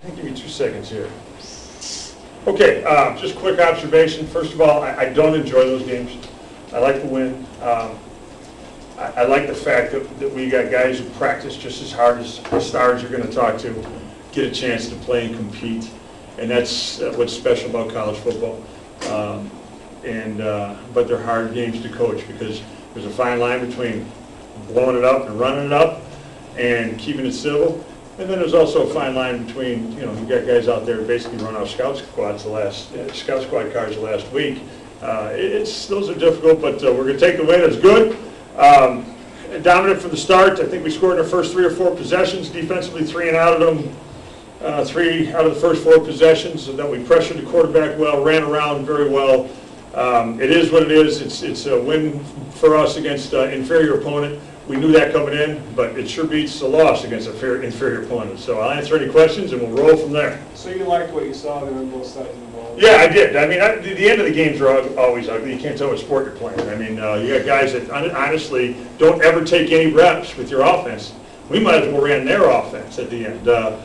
I'll give you 2 seconds here. Okay, just quick observation. First of all, I don't enjoy those games. I like the win. I like the fact that we got guys who practice just as hard as the stars you're going to talk to, get a chance to play and compete. And that's what's special about college football. But they're hard games to coach because there's a fine line between blowing it up and running it up and keeping it civil. And then there's also a fine line between, you got guys out there basically run out scout squad cars the last week. Those are difficult, but we're going to take the win. It's good. Dominant from the start. I think we scored in our first 3 or 4 possessions. Defensively, 3 and out of them. 3 out of the first 4 possessions. So that we pressured the quarterback well, ran around very well. It is what it is. It's a win for us against an inferior opponent. We knew that coming in, but it sure beats a loss against an inferior opponent. So I'll answer any questions and we'll roll from there. So you liked what you saw there on both sides of the ball? Yeah, I did. I mean, the end of the games are always ugly. You can't tell what sport you're playing. I mean, you got guys that honestly don't ever take any reps with your offense. We might as well ran their offense at the end. But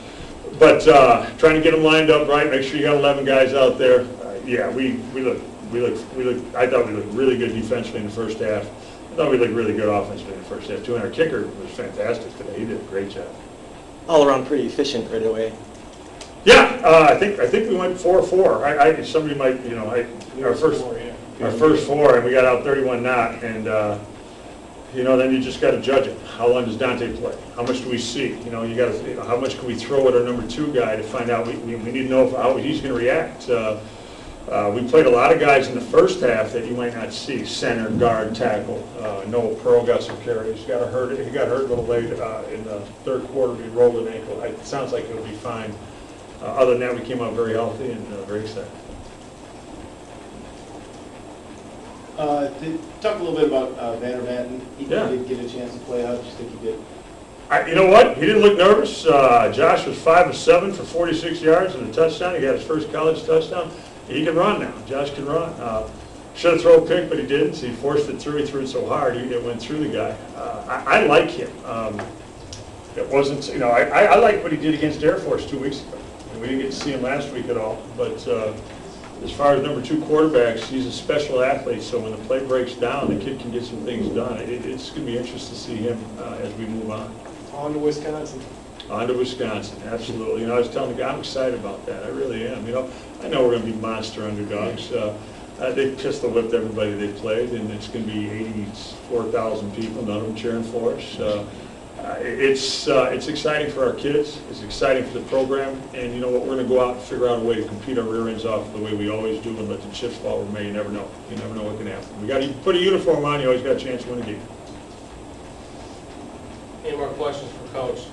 trying to get them lined up right, make sure you got 11 guys out there. Yeah, I thought we looked really good defensively in the first half. I thought we looked really good offensively in the first half, too. And our kicker was fantastic today. He did a great job. All around pretty efficient right away. Yeah, I think we went 4-4. Somebody might, our first 4, and we got out 31-0, and then you just got to judge it. How long does Dante play? How much do we see? You got to, how much can we throw at our number 2 guy to find out? We need to know how he's going to react. We played a lot of guys in the first half that you might not see. Center, guard, tackle. Noah Pearl got some carries. He got hurt a little late in the third quarter. He rolled an ankle. It sounds like he'll be fine. Other than that, we came out very healthy and very excited. Talk a little bit about Vandermatten. He Yeah. did get a chance to play. How did you think he did? You know what? He didn't look nervous. Josh was 5 of 7 for 46 yards and a touchdown. He got his first college touchdown. He can run now. Josh can run. Should have thrown a pick, but he didn't. So he forced it through. He threw it so hard, it went through the guy. I like him. It wasn't, I like what he did against Air Force 2 weeks ago. We didn't get to see him last week at all. But as far as number 2 quarterbacks, he's a special athlete. So when the play breaks down, the kid can get some things done. It's going to be interesting to see him as we move on. On to Wisconsin. On to Wisconsin, absolutely. I was telling the guy, I'm excited about that. I really am. I know we're going to be monster underdogs. They pistol whipped everybody they played, and it's going to be 84,000 people, none of them cheering for us. It's exciting for our kids. It's exciting for the program. And you know what? We're going to go out and figure out a way to compete our rear ends off the way we always do and let the chips fall where may. You never know. You never know what can happen. We got to put a uniform on. You always got a chance to win a game. Any more questions for Coach?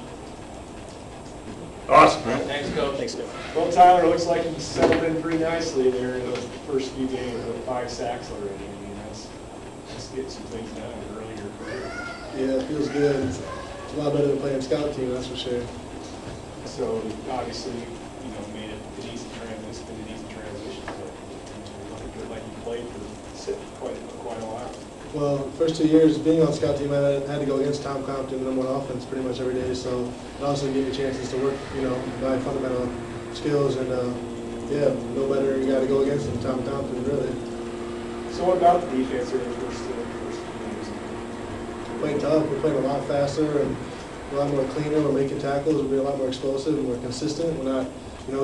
Awesome. Thanks, Coach. Thanks, Coach. Well, Tyler, looks like you settled in pretty nicely there in those first few games with 5 sacks already. I mean, that's getting some things done early in your career. Yeah, it feels good. It's a lot better than playing scout team, that's for sure. So obviously, made it an easy transition. But it looked like you played for quite a while. Well, first 2 years being on scout team, I had to go against Tom Compton, number 1 offense pretty much every day. So it also gave me chances to work, my fundamental skills. And no better you got to go against than Tom Compton, really. So what about the defense in the first few games? We're playing tough. We're playing a lot faster and a lot more cleaner. We're making tackles. We're being a lot more explosive and we're consistent. We're not,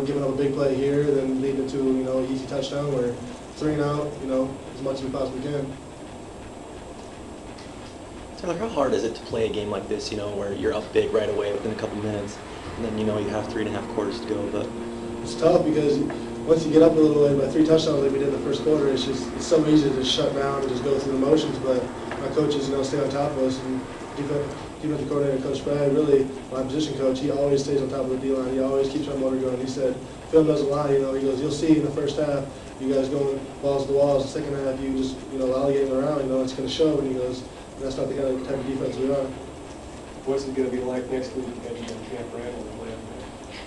giving up a big play here, then leading to, an easy touchdown. We're 3 and out, as much as we possibly can. Tyler, how hard is it to play a game like this, where you're up big right away within a couple minutes, and then, you have 3.5 quarters to go? But it's tough because once you get up a little bit, by 3 touchdowns like we did in the first quarter, it's so easy to just shut down and just go through the motions. But my coaches, stay on top of us. And defensive coordinator, Coach Brad, really, my position coach, he always stays on top of the D-line. He always keeps our motor going. He said, film doesn't lie, he goes, you'll see in the first half, you guys going balls to the walls. The second half, you just, lollygagging around, it's going to show. And he goes, that's not the type of defense we are. What's it going to be like next week heading to Camp Randall and playing?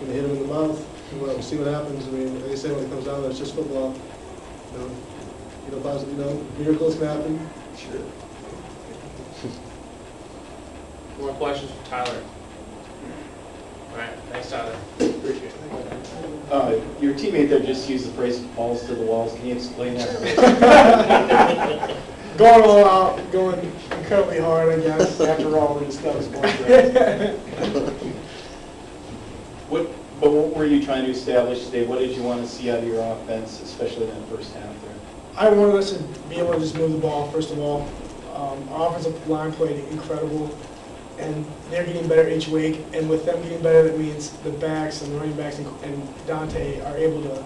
Going to hit him in the mouth. We'll see what happens. I mean, like I said, when it comes down to it, it's just football. Miracles can happen. Sure. More questions for Tyler? All right, thanks, Tyler. Appreciate it. Your teammate there just used the phrase balls to the walls. Can you explain that? Going all out, going incredibly hard, I guess. After all, this stuff is going great. What were you trying to establish today? What did you want to see out of your offense, especially in that first half there? I wanted us to be able to just move the ball, first of all. Our offensive line played incredible, and they're getting better each week. And with them getting better, that means the backs and the running backs and Dante are able to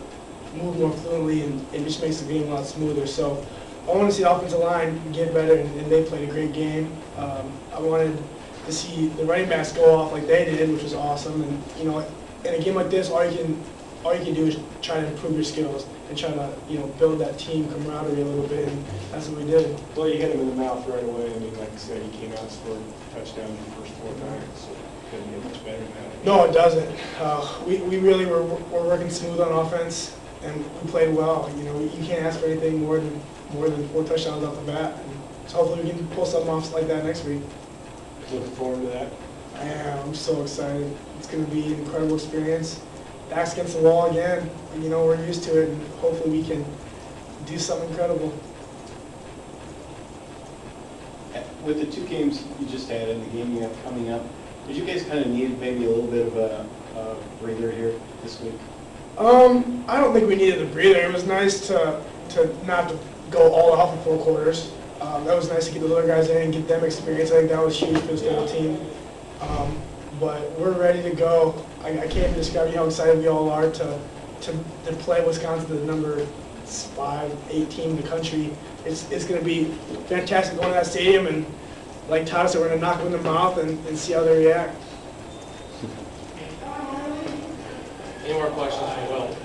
move more fluently, and it just makes the game a lot smoother. So I want to see the offensive line get better, and they played a great game. I wanted to see the running backs go off like they did, which was awesome. And you know, in a game like this, all you can do is try to improve your skills and try to build that team camaraderie a little bit, and that's what we did. Well, you hit him in the mouth right away. I mean, like I said, he came out and scored a touchdown in the first 4 times, so it couldn't get much better than that. No, it doesn't. We really were working smooth on offense, and we played well. You know, you can't ask for anything more than 4 touchdowns off the bat. And so hopefully we can pull something off like that next week. Looking forward to that. I am. I'm so excited. It's going to be an incredible experience. Backs against the wall again. You know, we're used to it, and hopefully we can do something incredible. With the 2 games you just had and the game you have coming up, did you guys kind of need maybe a little bit of a breather here this week? I don't think we needed a breather. It was nice to not to go all out for 4 quarters. That was nice to get the little guys in and get them experience. I think that was huge for this whole team. But we're ready to go. I can't even describe how excited we all are to play Wisconsin, the number 5-8 team in the country. It's going to be fantastic going to that stadium, and like Todd said, we're going to knock them in the mouth and see how they react. Any more questions for Will?